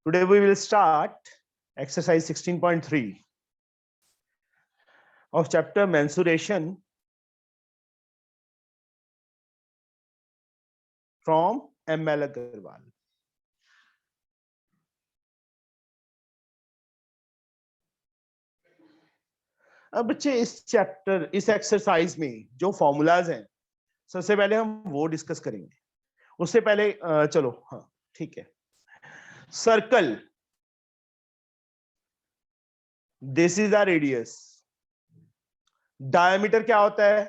Today we will start exercise 16.3 of chapter mensuration from ML Agarwal. अब बच्चे इस exercise में जो फॉर्मूलाज हैं सबसे पहले हम वो डिस्कस करेंगे। उससे पहले चलो हाँ ठीक है। Circle, this is the radius. Diameter क्या होता है?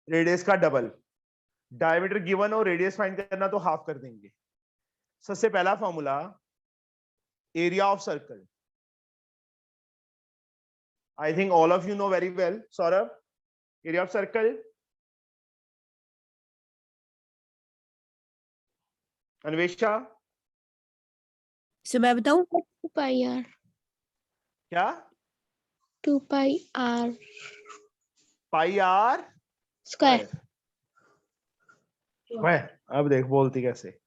रेडियस का डबल। डायमीटर गिवन और रेडियस फाइंड करना तो हाफ कर देंगे। सबसे पहला formula area of circle. I think all of you know very well. Saurabh, area of circle. Anvesha, so मैं बताऊं 2 pi r क्या? 2 pi r pi r square. Square. अब देख बोलती कैसे।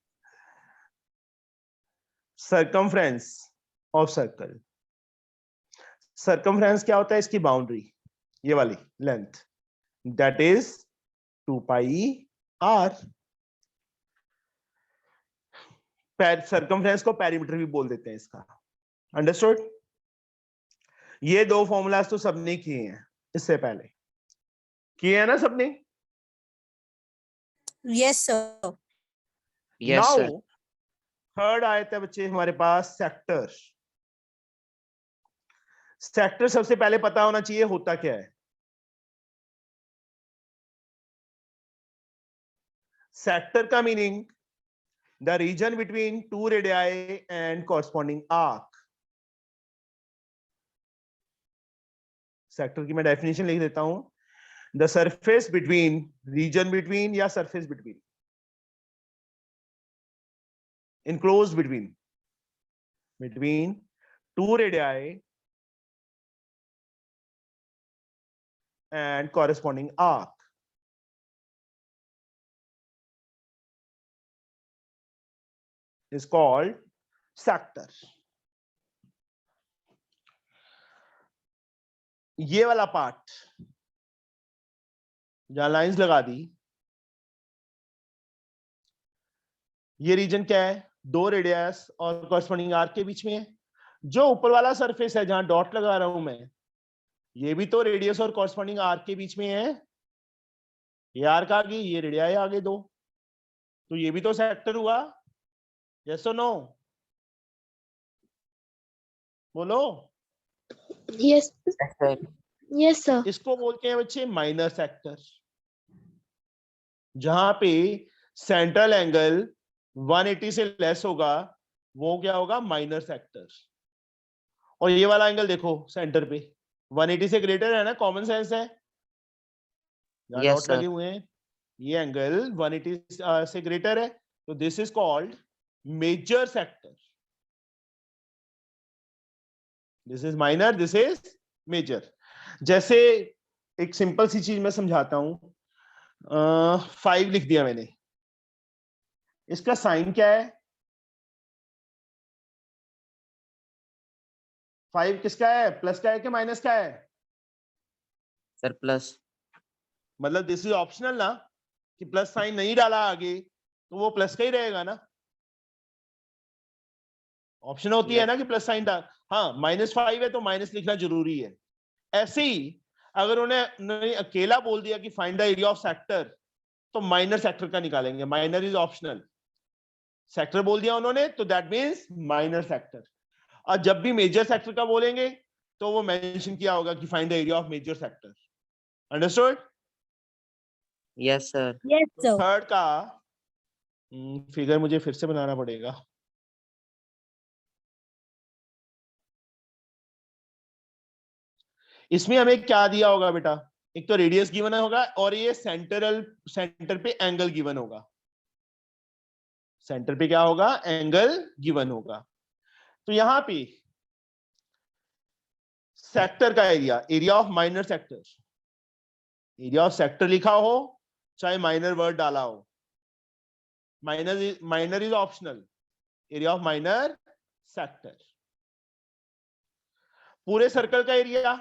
Circumference of circle. सर्कमफ्रेंस क्या होता है? इसकी बाउंड्री, ये वाली length, that is 2 pi r. Circumference को पेरीमीटर भी बोल देते हैं इसका। अंडरस्टूड? ये दो फॉर्मूलाज तो सबने किए हैं इससे पहले, किए हैं ना सबने? Yes sir. नाउ थर्ड आयत है बच्चे हमारे पास सेक्टर। सेक्टर सबसे पहले पता होना चाहिए होता क्या है। सेक्टर का meaning the region between two radii and corresponding arc. Sector की मैं डेफिनेशन लिख देता हूं, the surface between, region between या surface between, enclosed between two radii and corresponding arc is called sector. ये वाला पार्ट जहां लाइंस लगा दी, ये रीजन क्या है? दो रेडियस और कॉरस्पॉन्डिंग आर्क के बीच में है। जो ऊपर वाला सरफेस है जहां डॉट लगा रहा हूं मैं, ये भी तो रेडियस और कॉरस्पॉन्डिंग आर्क के बीच में है। ये आर्क आ गई, ये रेडियाई आ गए दो, तो ये भी तो सेक्टर हुआ। यस और नो? बोलो। Yes, yes sir. इसको बोलते हैं बच्चे माइनर सेक्टर। जहां पे सेंट्रल एंगल 180 से लेस होगा वो क्या होगा? Minor sector. और ये वाला एंगल देखो सेंटर पे 180 से ग्रेटर है ना, कॉमन सेंस है। डॉट लगे हुए हैं, ये एंगल 180 से ग्रेटर है, तो this is called major sector. This is minor, this is major. जैसे एक सिंपल सी चीज मैं समझाता हूं। 5 लिख दिया मैंने, इसका साइन क्या है? 5 किसका है? प्लस का है कि माइनस का है? Sir plus. मतलब दिस इज ऑप्शनल ना, कि प्लस साइन नहीं डाला आगे तो वो प्लस का ही रहेगा ना। ऑप्शन होती है ना कि प्लस साइन डाल, हाँ -5 है तो माइनस लिखना जरूरी है। ऐसे ही अगर उन्हें अकेला बोल दिया कि find the area of sector, तो माइनर सेक्टर का निकालेंगे। Minor is optional. सेक्टर बोल दिया उन्होंने तो दैट मींस माइनर सेक्टर। और जब भी मेजर सेक्टर का बोलेंगे तो वो मेंशन किया होगा कि find the area of major sector. Understood? Yes sir. Yes sir. Third का फिगर मुझे फिर से बनाना पड़ेगा। इसमें हमें क्या दिया होगा बेटा? एक तो रेडियस गिवन होगा और ये सेंटर पे एंगल गिवन होगा। सेंटर पे क्या होगा? एंगल गिवन होगा। तो यहां पे सेक्टर का area, area of minor sector, area of sector लिखा हो चाहे माइनर वर्ड डाला हो, minor is optional. Area of minor sector. पूरे सर्कल का area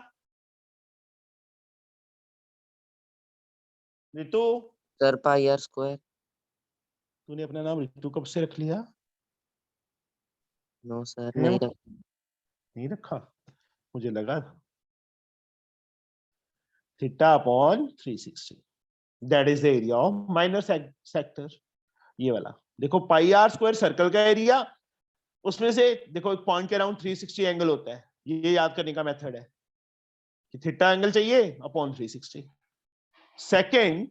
Ritu, sir pi r square. तूने अपना नाम रितु कब से रख लिया? नो सर नहीं नहीं रख। नहीं रखा, मुझे लगा। Theta upon 360, that is the area of minor sector. ये वाला देखो, पाई आर स्क्वायर सर्कल का एरिया, उसमें से देखो एक पॉइंट के अराउंड 360 एंगल होता है। ये याद करने का मेथड है कि थीटा एंगल चाहिए upon 360। Second,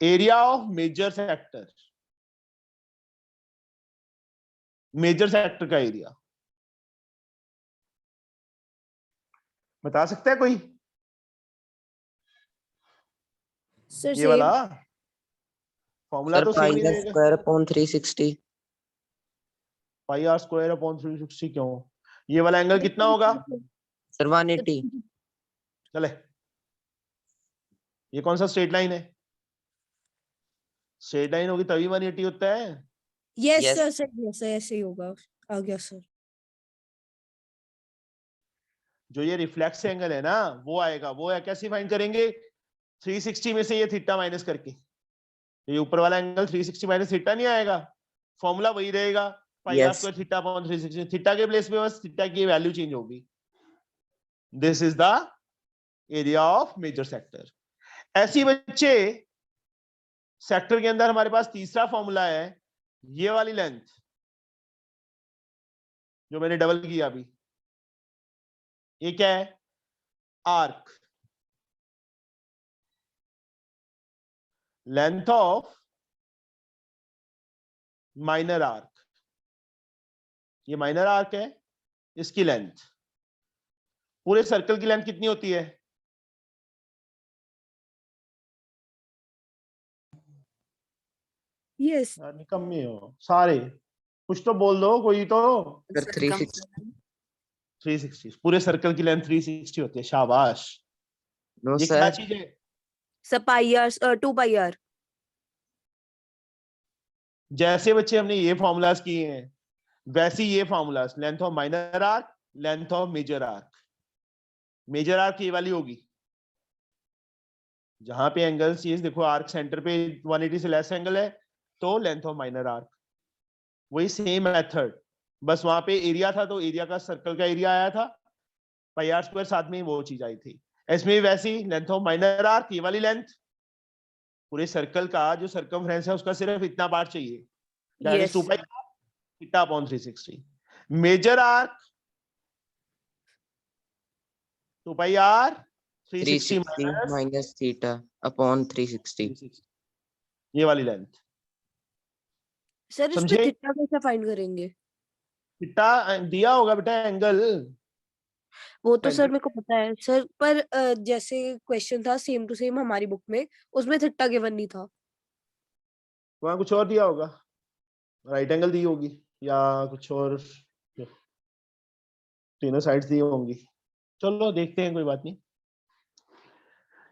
area of major sector, major sector का एरिया बता सकता है कोई? सर ये वाला फॉर्मूला सर तो पाई सेम ही आर रहेगा। Square upon 360। Pi r square upon 360 क्यों? ये वाला एंगल कितना होगा? सर 180। चले, ये कौन सा स्ट्रेट लाइन है? स्ट्रेट लाइन होगी तभी 180 होता है। Yes Yes. Sir, sir yes ऐसे ही होगा। आ गया सर। जो ये रिफ्लेक्स एंगल है ना, वो आएगा, वो है कैसे फाइंड करेंगे? 360 में से ये थीटा माइनस करके। ये ऊपर वाला एंगल 360 माइनस थीटा नहीं आएगा, फॉर्मूला वही रहेगा, pi r Yes. Square theta upon 360। Theta के प्लेस पे बस थीटा की वैल्यू चेंज होगी। This is the area of major sector. ऐसी बच्चे सेक्टर के अंदर हमारे पास तीसरा फॉर्मूला है, ये वाली लेंथ जो मैंने डबल किया अभी, ये क्या है? Arc, length of minor arc. ये माइनर आर्क है, इसकी लेंथ, पूरे सर्कल की लेंथ कितनी होती है? यस निकम्मे हो सारे, कुछ तो बोल दो कोई तो। सर 360। 360, पूरे सर्कल की लेंथ 360 होती है। शाबाश। नो ये क्या सर। चीज है? Sir pi r 2 pi r. जैसे बच्चे हमने ये फॉर्मूलाज किए हैं, वैसे ही ये formulas, length of minor arc, length of major arc. Major arc ये वाली होगी, जहां पे एंगल्स ये देखो, आर्क सेंटर पे 180 से लेस एंगल है, तो लेंथ ऑफ माइनर आर्क। वही सेम मेथड, बस वहां पे एरिया था तो एरिया का सर्कल का एरिया आया था, पाई आर स्क्वायर साथ में वो चीज आई थी। इसमें भी वैसी लेंथ ऑफ माइनर आर्क, ये वाली लेंथ, पूरे सर्कल का जो सर्कमफ्रेंस है उसका सिर्फ इतना पार्ट चाहिए, that is 2 pi theta upon 360। Major arc 2 pi r 360 360 minus theta upon 360। 360, ये वाली लेंथ। सर इस पे समझे? थीटा कैसे फाइंड करेंगे? थीटा दिया होगा बेटा एंगल। वो तो सर सेंटर मेरे को पता है सर, पर जैसे क्वेश्चन था सेम टू सेम हमारी बुक में, उसमें थीटा गिवन नहीं था। वहां कुछ और दिया होगा, राइट एंगल दी होगी या कुछ और, तीनों साइड्स दी होंगी। चलो देखते हैं, कोई बात नहीं।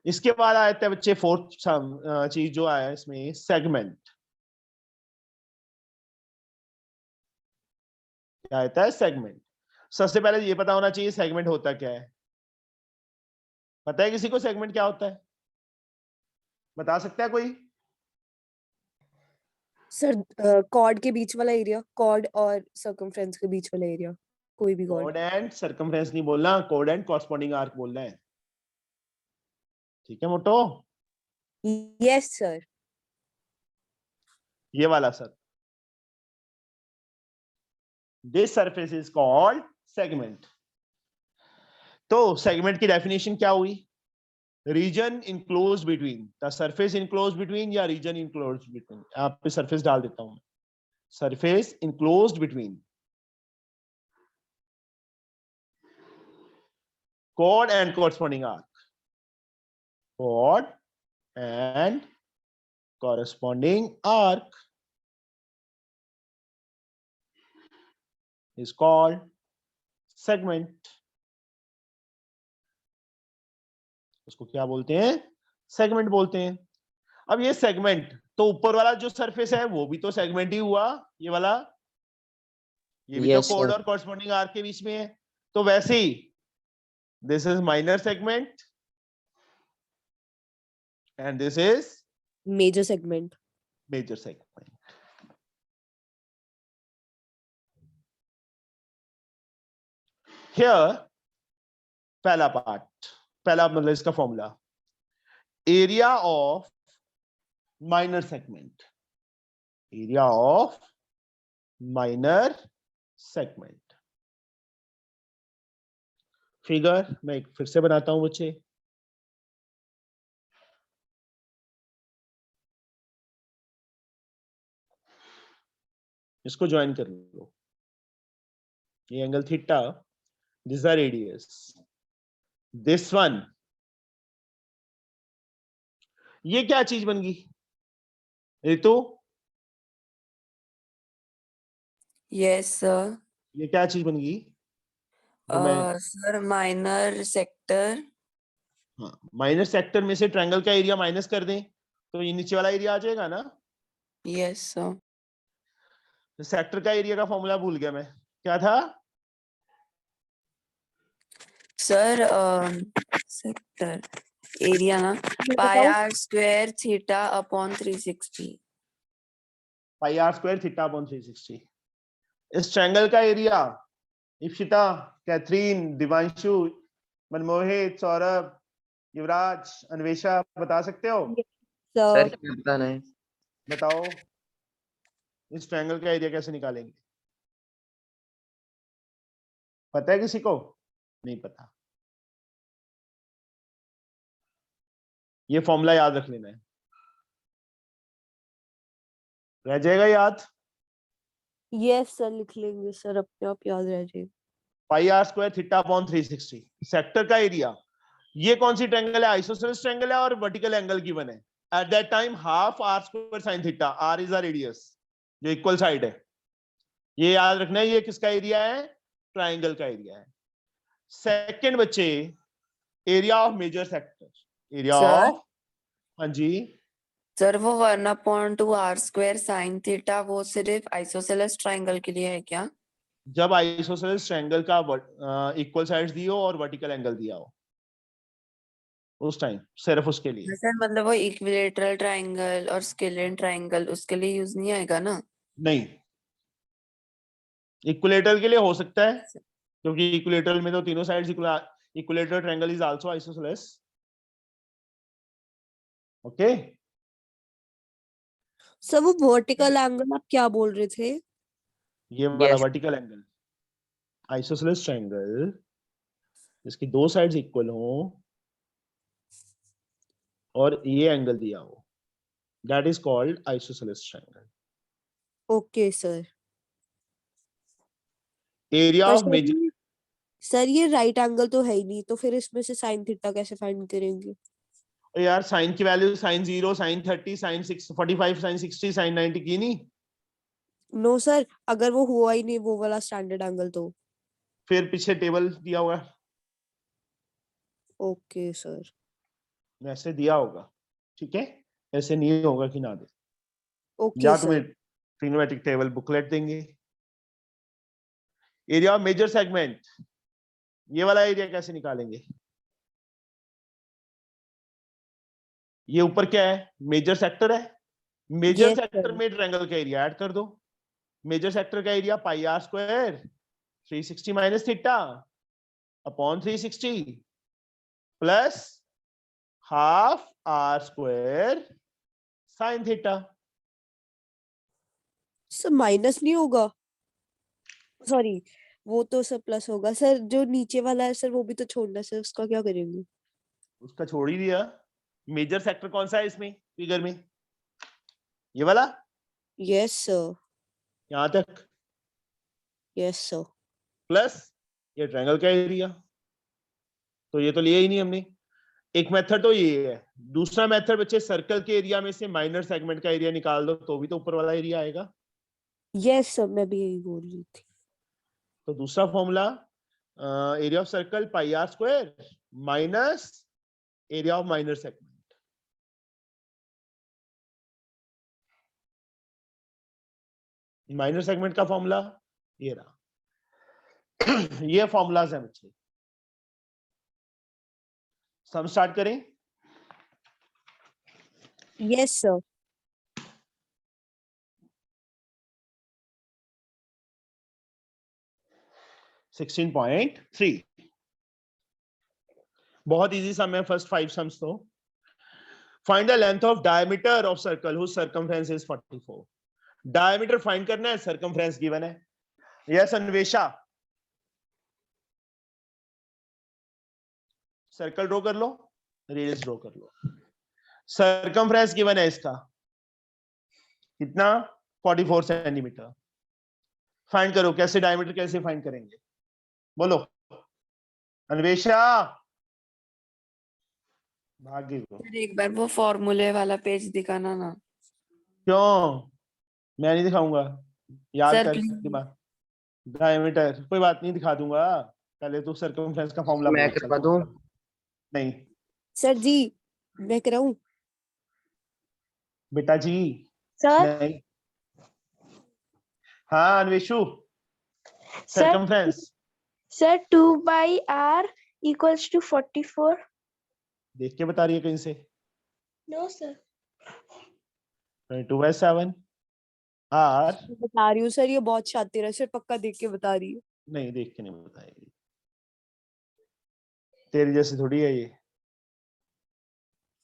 इसके बाद आते हैं बच्चे फोर्थ चीज जो आया है इसमें, सेगमेंट। क्या आता है? सेगमेंट। सबसे पहले ये पता होना चाहिए सेगमेंट होता क्या है। पता है किसी को सेगमेंट क्या होता है? बता सकता है कोई? सर कॉर्ड के बीच वाला एरिया, कॉर्ड और सर्कमफ्रेंस के बीच वाला एरिया, कोई भी कॉर्ड। कोड एंड सर्कमफ्रेंस नहीं बोलना, कोड एंड कॉरस्पॉन्डिंग आर्क बोलना है। ठीक है मोटो? Yes sir. ये वाला sir, this surface is called segment. तो सेगमेंट की डेफिनेशन क्या हुई? Region enclosed between, the surface enclosed between या रीजन इनक्लोज्ड बिटवीन। आप पे सरफेस डाल देता हूं, surface enclosed between chord and corresponding arc, chord and corresponding arc is called segment. उसको क्या बोलते हैं? सेगमेंट बोलते हैं। अब ये सेगमेंट, तो ऊपर वाला जो सरफेस है वो भी तो सेगमेंट ही हुआ, ये वाला ये भी Yes, तो कोड sir. और कॉरस्पॉन्डिंग आर्क के बीच में है, तो वैसे ही this is minor segment and this is Major segment. Major segment. Here पहला पार्ट, पहला मतलब इसका formula, area of minor segment, area of minor segment. Figure मैं एक फिर से बनाता हूं बच्चे. इसको ज्वाइन कर लो. ये angle theta, this r radius, this one. ये क्या चीज बन गई रितु? Yes sir. ये क्या चीज बन गई जो मैं, सर माइनर सेक्टर. हाँ, माइनस सेक्टर में से ट्रायंगल का एरिया माइनस कर दें तो ये नीचे वाला एरिया आ जाएगा ना. Yes sir. सेक्टर का एरिया का फॉर्मूला भूल गया मैं, क्या था? सर सेक्टर एरिया ना pi r square theta upon 360. Pi r square theta upon 360. इस ट्रायंगल का एरिया इप्सिता, कैथरीन, दिवांशु, मनमोहित, सौरभ, युवराज, अन्वेषा बता सकते हो? Sir, Sir, क्या बताना है? बताओ इस ट्रायंगल का एरिया कैसे निकालेंगे? पता है किसी को? नहीं पता. ये फॉर्मूला याद रख लेना है, रह जाएगा याद. yes sir, लिख लेंगे सर, अपने आप याद रह जाएगा. Pi r square theta upon 360. Sector का एरिया, ये कौन सी ट्रायंगल है? आइसोसेलेस ट्रायंगल है और वर्टिकल एंगल गिवन है. At that time half r square sine theta, r is a radius जो इक्वल साइड है. ये याद रखना है, ये किसका एरिया है? ट्रायंगल का एरिया है. सेकंड बच्चे, area of major sector, area Sir? Of, हाँ जी, सर वो 1/2 आर स्क्वायर साइन थीटा वो सिर्फ आइसोसेलेस ट्रायंगल के लिए है क्या? जब आइसोसेलेस ट्रायंगल का इक्वल साइड्स दिए हो और वर्टिकल एंगल दिया हो उस टाइम, सिर्फ उसके लिए. सर मतलब वो इक्विलेटरल ट्रायंगल और स्केलियन ट्रायंगल उसके लिए यूज नहीं आएगा ना? नहीं, इक्विलेटरल के लिए हो सकता है क्योंकि इक्विलेटरल में तो तीनों sides equilateral triangle is also isosceles. Okay, sir वो वर्टिकल एंगल आप क्या बोल रहे थे? ये वाला Yes. Vertical angle, isosceles triangle जिसकी दो साइड्स इक्वल हो और ये एंगल दिया हो, that is called isosceles triangle. Okay sir. Area पर ऑफ मेजर, सर ये राइट एंगल तो है ही नहीं, तो फिर इसमें से साइन थीटा कैसे फाइंड करेंगे? यार साइन की value sine 0, sine 30, sine 45, sine 60, sine 90 की नहीं. नो सर, अगर वो हुआ ही नहीं वो वाला स्टैंडर्ड एंगल तो. फिर पीछे टेबल दिया होगा, ओके सर. वैसे दिया होगा, ठीक है, ऐसे नहीं होगा कि ना दे. ओके या सर. तुम्हें ट्रिग्नोमेट्रिक टेबल बुकलेट देंगे. एरिया ऑफ मेजर सेगमेंट, ये वाला एरिया कैसे निकालेंगे? ये ऊपर क्या है? मेजर सेक्टर है. Major Yes, sector sir. में ट्रायंगल का एरिया ऐड कर दो. मेजर सेक्टर का area pi r square 360 minus theta upon 360 plus half r square sine theta. Sir minus नहीं होगा? सॉरी, वो तो सर प्लस होगा सर. जो नीचे वाला है सर वो भी तो छोड़ना है सर, उसका क्या करेंगे? उसका छोड़ ही दिया. मेजर सेक्टर कौन सा है इसमें फिगर में? ये वाला, यस सर. यहां तक, यस सर. प्लस ये ट्रायंगल का एरिया. तो ये तो लिया ही नहीं हमने. एक मेथड तो ये है. दूसरा मेथड बच्चे, सर्कल के एरिया में से माइनर सेगमेंट का एरिया निकाल दो तो भी तो ऊपर वाला एरिया आएगा. यस सर, मैं भी यही बोल रही थी. तो दूसरा formula, area of circle pi r square minus area of minor segment. Minor segment का फॉर्मूला ये रहा। ये फॉर्मूलाज है बच्चे। सम स्टार्ट करें। Yes sir. सिक्सटीन 16.3 बहुत इजी सम है। फर्स्ट 5 सम्स तो find the length of diameter of circle whose circumference is 44। Diameter find करना है, सर्कमफरेंस गिवन है। यस अन्वेषा, सर्कल ड्रॉ कर लो, रेडियस ड्रॉ कर लो। सर्कमफरेंस गिवन है इसका कितना, 44 सेंटीमीटर। फाइंड करो, कैसे डायमीटर कैसे फाइंड करेंगे, बोलो अन्वेषा। भाग्य को सर एक बार वो फॉर्मूले वाला पेज दिखाना ना। क्यों, मैं नहीं दिखाऊंगा, याद सर कर प्लीज। दिमाग। डायमीटर कोई बात नहीं, दिखा दूंगा। पहले तो सर्कमफरेंस का फॉर्मूला मैं बोल। करवा दूं? नहीं सर जी मैं कराऊं? बेटा जी, सर नहीं। हाँ Anveshu, sir circumference sir 2/r equals to 44. देख के बता रही है कहीं से? No sir. 22/7 r। बता रही हूँ सर, ये बहुत शातिर है सर, पक्का देख के बता रही हूँ। नहीं देख के नहीं बताएगी, तेरी जैसी थोड़ी है ये।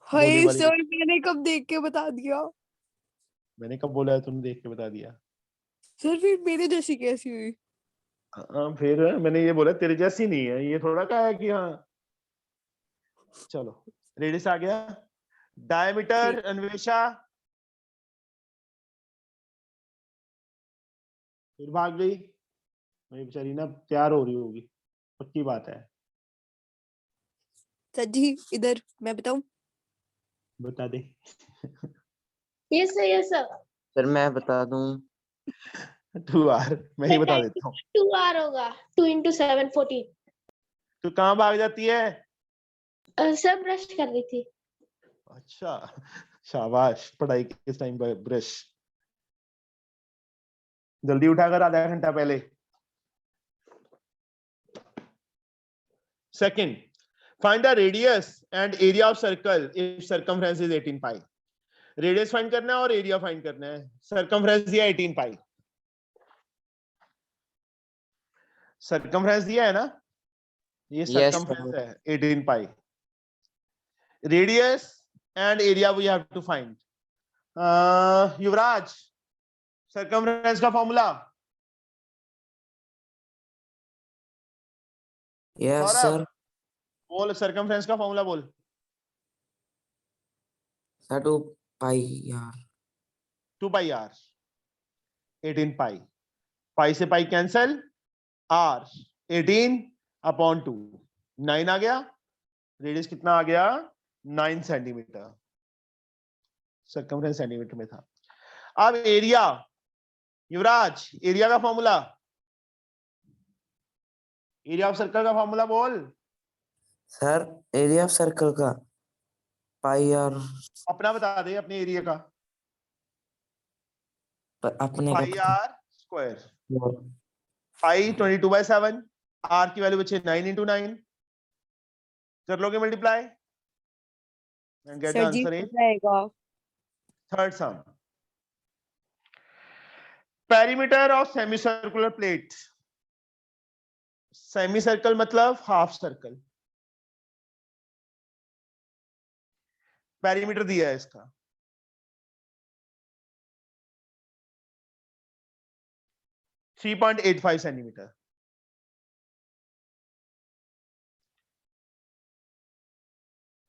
हाय बोली वाली सर, मैंने कब देख के बता दिया? मैंने कब बोला है, तूने देख के बता दिया? सर फिर मेरे जैसी कैसी हुई? हाँ फिर मैंने ये बोला तेरे जैसी नहीं है, ये थोड़ा कहा है कि हाँ। चलो रेडियस आ गया। डायमीटर अन्वेषा, फिर भाग गई। मेरी बेचारी ना तैयार हो रही होगी, पक्की बात है। सर जी इधर मैं बताऊं? बता दे। Yes sir. Yes sir. Sir मैं बता दूं? 2r मैं ही बता देता हूँ। 2r होगा। 2 into 7 14. तू कहाँ भाग जाती है? सर ब्रश कर रही थी। अच्छा शाबाश, पढ़ाई के इस टाइम पर ब्रश। जल्दी उठाकर आधा घंटा पहले। Second, find the radius and area of circle if circumference is 18 pi. Radius find करना है और एरिया फाइंड करना है। सर्कमफ्रेंस दिया 18 पाई, सर्कमफ्रेंस दिया है ना, ये Yes, सर्कमफ्रेंस है 18 pi. Radius and area we have to find. Yuvraj, circumference का फॉर्मूला। yes Saurabh, sir. बोल सर्कमफ्रेंस का फॉर्मूला बोल। Sir 2 pi r. 2 pi r, 18 pi, पाई से पाई कैंसल, आर 18/2, 9 आ गया। रेडियस कितना आ गया? 9 सेंटीमीटर। सर्कमफ्रेंस सेंटीमीटर में था। अब एरिया, युवराज एरिया का फॉर्मूला, एरिया ऑफ सर्कल का फॉर्मूला बोल। Sir area of circle का pi r. अपना बता दे, अपने एरिया का। अपने पाई का आर स्क्वायर, पाई 22/7, आर की वैल्यू बचे 9 into 9। कर लोगे multiply and get the sir ji answer हो इन जाएगा। Third sum. Perimeter of semi circular plate. Semi circle मतलब हाफ सर्कल। पेरीमीटर दिया है इसका 3.85 सेंटीमीटर।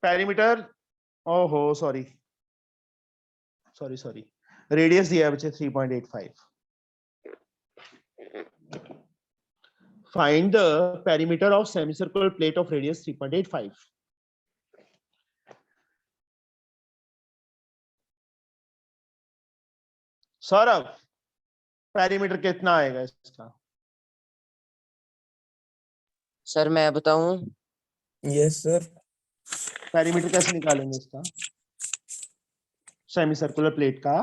पेरीमीटर, ओहो सॉरी सॉरी सॉरी, रेडियस दिया है बच्चे 3.85। Find the perimeter of semicircular plate of radius 3.85। Saurabh, perimeter कितना आएगा इसका? सर मैं बताऊं? Yes sir. पेरीमीटर कैसे निकालेंगे इसका, सेमी सर्कुलर प्लेट का?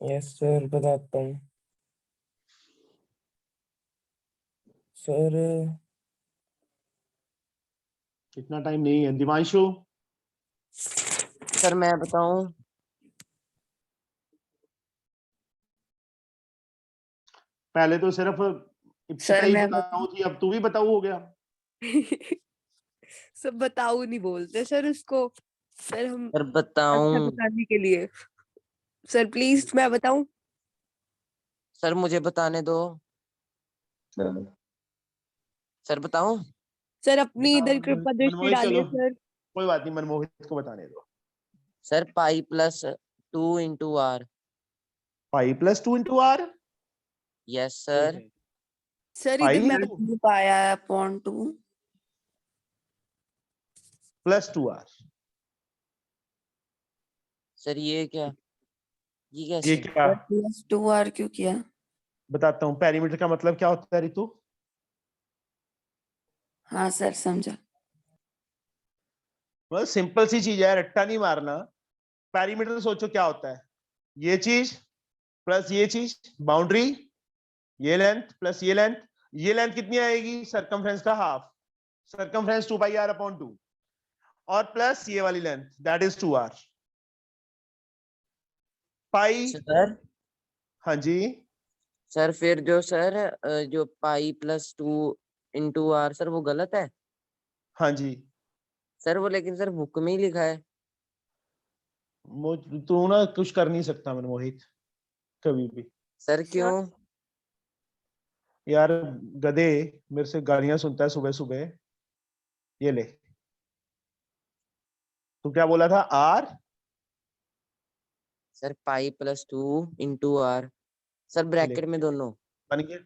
यस सर बताता हूँ। सर इतना टाइम नहीं है। दिवांशु, सर मैं बताऊं? पहले तो सिर्फ इप्सिता सर ही मैं बताऊ थी, अब तू भी बताऊ हो गया। सब बताओ नहीं बोलते सर उसको। सर हम सर अच्छा बताऊं? बताने के लिए। सर प्लीज मैं बताऊं? सर मुझे बताने दो। सर बताऊं? सर अपनी इधर बता, कृपा दृष्टि मनमोहित डालिए चलो, सर। कोई बात नहीं, मनमोहित को बताने दो। Sir pi plus 2 into r. 5+2 × r। Yes sir. Sir इधर पाई मैं इंटू पाया अपॉन 2 +2r। सर ये क्या? ये ये कैसे? क्या? प्लस 2r क्यों किया? बताता हूँ, पेरीमीटर का मतलब क्या होता है रितु? हाँ सर समझा। बस सिंपल सी चीज है, रट्टा नहीं मारना। पेरीमीटर सोचो क्या होता है, ये चीज प्लस ये चीज, बाउंड्री, ये लेंथ प्लस ये लेंथ। ये लेंथ कितनी आएगी? सरकमफ्रेंस का हाफ, सरकमफ्रेंस 2πr/2, और प्लस ये वाली length that is 2r। Pi, sir हाँ जी, सर फिर जो सर जो pi plus 2 into r, sir वो गलत है? हाँ जी। सर वो लेकिन सर बुक में ही लिखा है। तू ना कुछ कर नहीं सकता मनमोहित, कभी भी। सर क्यों? यार गधे, मेरे से गालियां सुनता है सुबह सुबह। ये ले, तू क्या बोला था? R, sir pi plus 2 into r, sir ये ले, ब्रैकेट में दोनों। बन गया?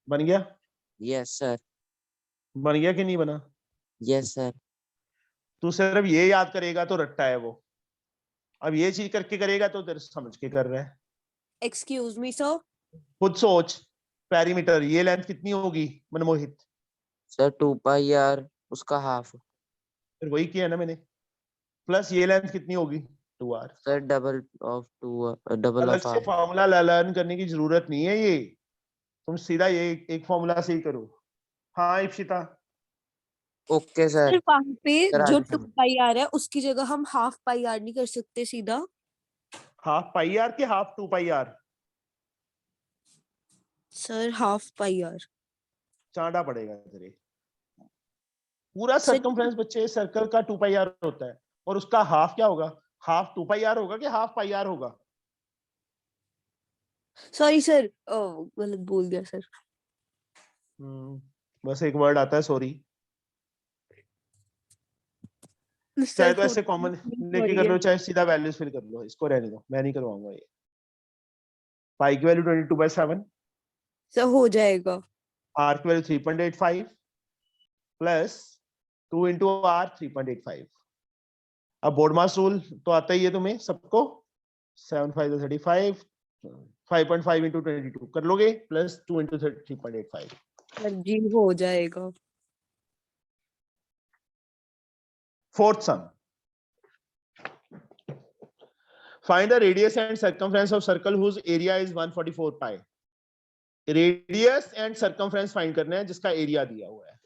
बन गया? Yes sir. बन गया कि नहीं बना? Yes sir. तू सिर्फ ये याद करेगा तो रट्टा है वो, अब ये चीज करके करेगा तो तेरे समझ के कर रहा है। Excuse me sir. खुद सोच, पेरीमीटर ये लेंथ कितनी होगी मनमोहित? सर 2 पाई आर उसका हाफ। फिर वही किया ना मैंने, प्लस ये लेंथ कितनी होगी? 2r। Sir double of 2, double अलग ऑफ से आर। फॉर्मूला लर्न करने की जरूरत नहीं है, ये तुम सीधा ये एक फॉर्मूला से ही करो। हाँ इप्सिता, ओके सर सर। वहां पे सर जो आगे 2 समझ। पाई आर है उसकी जगह हम हाफ पाई आर नहीं कर सकते सीधा? ½ πr के ½ 2πr? Sir half pi r. चांडा पड़ेगा तेरे। पूरा सर सर्कमफ्रेंस बच्चे सर्कल का 2πr होता है, और उसका हाफ क्या होगा? ½ 2πr होगा कि ½ πr होगा? सॉरी सर, गलत बोल दिया सर। बस एक वर्ड आता है सॉरी। चाहे सर तो ऐसे कॉमन लेके सॉरी कर है। लो, चाहे सीधा वैल्यूज फिल कर लो, इसको रहने दो, मैं नहीं करवाऊंगा ये। पाई की वैल्यू 22/7, सर हो जाएगा। आर की वैल्यू 3.85 प्लस 2 इंटू आर 3.85। अब बोर्ड मास रूल तो आता ही है तुम्हें सबको, 7 5 35, 5.5 इंटू 22 कर लोगे, प्लस 2 इंटू 3.85। सर जी हो जाएगा। Fourth some, find the radius and circumference of circle whose area is 144 pi। Radius and circumference find करना है जिसका एरिया दिया हुआ है।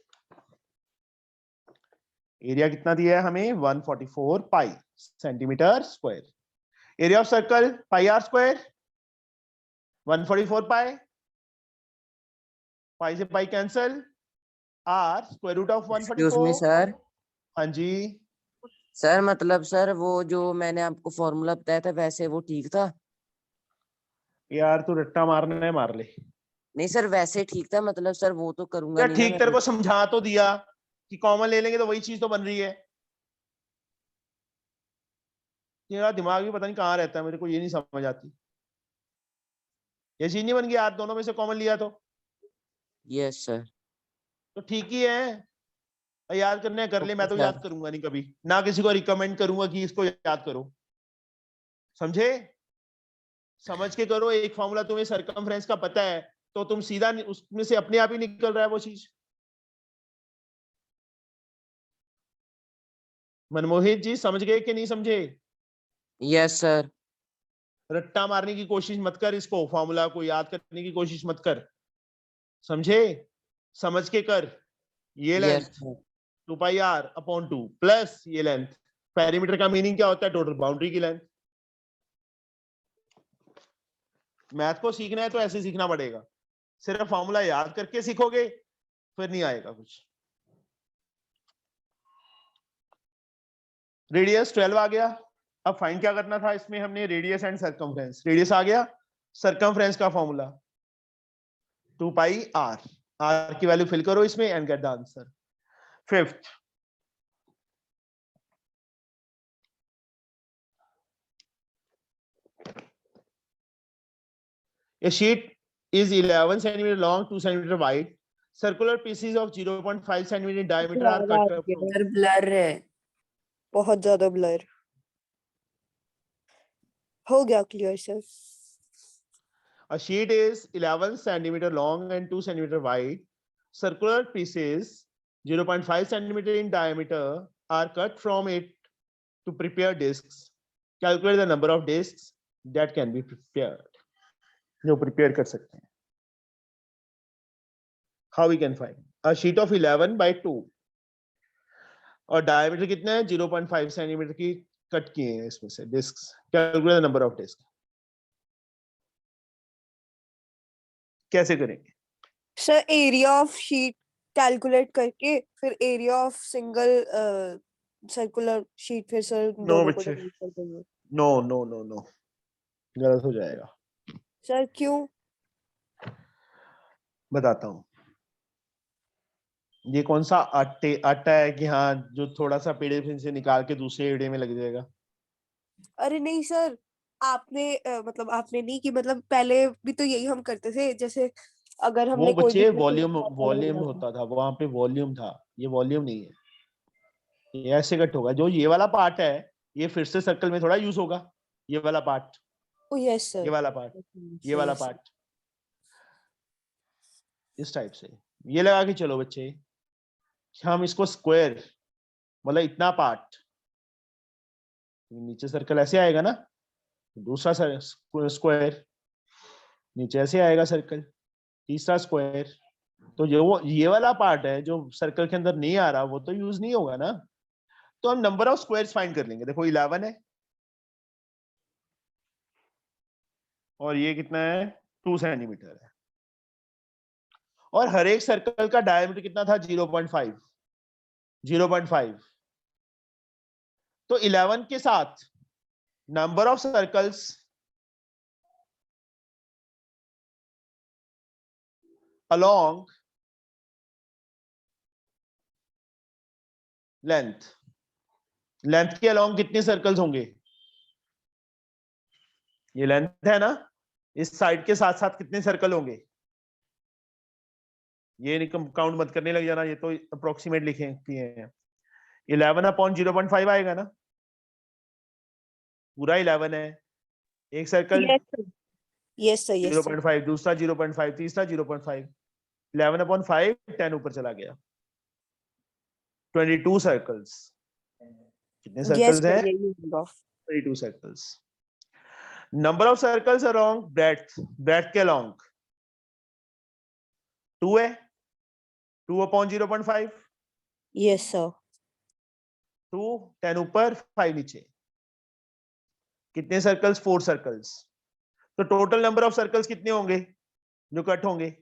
एरिया कितना दिया है हमें? 144 pi centimetre square. Area of circle pi r square, 144 pi, पाई से pi cancel, r square root of excuse me 144। Sir. हाँ जी, सर मतलब सर वो जो मैंने आपको फॉर्मूला बताया था वैसे वो ठीक था? यार तू रट्टा मारना है मार ले। नहीं सर वैसे ठीक था, मतलब सर वो तो करूंगा यार नहीं ना ठीक तेरे मैं। को समझा तो दिया कि कॉमन ले लेंगे तो वही चीज तो बन रही है। तेरा दिमाग भी पता नहीं कहाँ रहता है, मेरे को ये नहीं समझ आती। ये चीज नहीं बन गई, आज दोनों में से कॉमन लिया तो यस सर। तो ठीक ही है। याद करने कर ले, ओके मैं तो याद सर। करूंगा नहीं कभी, ना किसी को रिकमेंड करूंगा कि इसको याद करो। समझे? समझ के करो। एक फॉर्मूला तुम्हें सर्कमफ्रेंस का पता है तो तुम सीधा उसमें से अपने आप ही निकल रहा है वो चीज। मनमोहित जी समझ गए कि नहीं समझे? Yes sir. रट्टा मारने की कोशिश मत कर, इसको फॉर्मूला को याद करने की कोशिश मत कर। समझे? समझ के कर, ये Yes, लेंथ sir. 2 पाई r अपॉन 2 प्लस ये लेंथ। पेरीमीटर का मीनिंग क्या होता है? टोटल बाउंड्री की लेंथ। मैथ को सीखना है तो ऐसे सीखना पड़ेगा, सिर्फ फॉर्मूला याद करके सीखोगे फिर नहीं आएगा कुछ। रेडियस 12 आ गया। अब फाइंड क्या करना था इसमें हमने? Radius and circumference. रेडियस आ गया, सर्कमफ्रेंस का फॉर्मूला 2 पाई r। r की वैल्यू फिल करो इसमें and get the answer. Fifth, a sheet is 11 centimeter long, 2 centimeter wide. Circular pieces of 0.5 centimeter in diameter are Blur cut आ up गया। from. Sir blur है। बहुत ज्यादा blur हो गया। Clear sir. A sheet is 11 centimeter long and 2 centimeter wide. Circular pieces 0.5 centimeter in diameter are cut from it to prepare discs. Calculate the number of discs that can be prepared. जो prepare कर सकते हैं. How we can find? A sheet of 11 by 2 और diameter कितना है? 0.5 centimeter की cut किए हैं इसमें से discs. Calculate the number of discs. कैसे करेंगे? Sir area of sheet calculate करके फिर area of single circular sheet फिर सर दोनों को बच्चे। डिवाइड कर देंगे। नो नो नो नो, गलत हो जाएगा। सर क्यों? बताता हूँ। ये कौन सा आटा है कि हाँ जो थोड़ा सा पेड़े फिर से निकाल के दूसरे एड़े में लग जाएगा? अरे नहीं सर, आपने मतलब आपने नहीं कि मतलब पहले भी तो यही हम करते थे। जैसे अगर वो हमने कोई भी बच्चे circle वॉल्यूम बनाया था, वॉल्यूम वगैरह था। होता था, वहां पे वॉल्यूम था, ये वॉल्यूम नहीं है। ये ऐसे कट होगा। जो ये वाला पार्ट है ये फिर से सर्कल में थोड़ा यूज होगा। ये वाला पार्ट, ओ यस ये सर। वाला पार्ट, ये वाला सही है, पार्ट, इस टाइप से ये लगा के चलो बच्चे। हम इसको स्क्वायर मतलब इतना पार्ट, नीचे सर्कल ऐसे आएगा ना, दूसरा स्क्वायर नीचे ऐसे आएगा सर्कल, तीसरा स्क्वायर। तो जो ये वाला पार्ट है जो सर्कल के अंदर नहीं आ रहा वो तो यूज नहीं होगा ना। तो हम नंबर ऑफ स्क्वायर्स फाइंड कर लेंगे। देखो 11 है और ये कितना है? 2 सेंटीमीटर है और हर एक सर्कल का डायमीटर कितना था? 0.5। 0.5 तो 11 के साथ number of circles along length, length के along कितने सर्कल्स होंगे? ये लेंथ है ना, इस साइड के साथ साथ कितने सर्कल होंगे? ये काउंट मत करने लग जाना, ये तो अप्रोक्सीमेट लिखे किए हैं। 11 अपॉन 0.5 आएगा ना, पूरा 11 है। एक circle yes sir, yes sir, yes sir. 0.5, दूसरा 0.5, तीसरा 0.5, 11 अपॉन 5, 10 ऊपर चला गया। 22 सर्कल्स। कितने यस सर्कल्स सर, हैं? यही होगा। 22 circles. Number of circles along breadth, breadth के अलोंग 2 है, 2 अपॉन 0.5, यस सर। 2, 10 ऊपर 5 नीचे। कितने सर्कल्स? 4 सर्कल्स। तो टोटल नंबर ऑफ सर्कल्स कितने होंगे जो कट होंगे?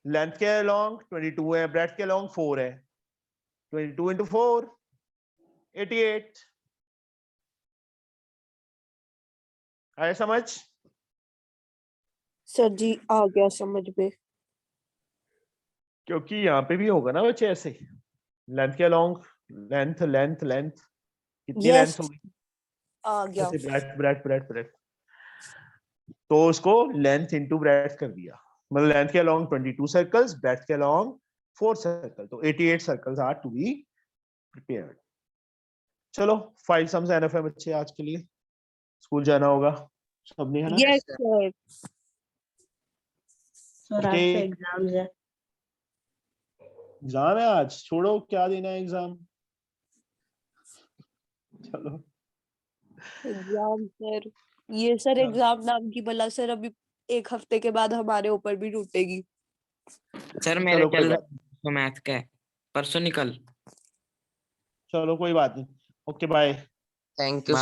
लेंथ के अलोंग 22 है, ब्रेड्थ के अलोंग 4 है। 22 into 4, 88। आया समझ? सर जी आ गया समझ में। क्योंकि यहाँ पे भी होगा ना बच्चे ऐसे, लेंथ के अलोंग लेंथ लेंथ लेंथ, कितनी यस लेंथ होगी? आ गया। ऐसे ब्रेड्थ ब्रेड्थ ब्रेड्थ ब्रेड्थ, तो उसको लेंथ इनटू ब्रेड्थ कर दिया। मतलब लेंथ के अलोंग 22 सर्कल्स, ब्रेड्थ के अलोंग 4 सर्कल, तो 88 circles are to be prepared. चलो 5 सम्स एनफ है बच्चे आज के लिए। स्कूल जाना होगा सबने, है ना? Yes sir. सर आज Okay. तो एग्जाम्स है। एग्जाम है आज, छोड़ो क्या देना है एग्जाम। चलो एग्जाम सर। ये सर चलो। एग्जाम नाम की बला सर अभी 1 हफ्ते के बाद हमारे ऊपर भी टूटेगी। सर मेरे चलो कोई चल बात रहा मैथ का है, परसों निकल। चलो कोई बात नहीं। Okay bye. Thank you.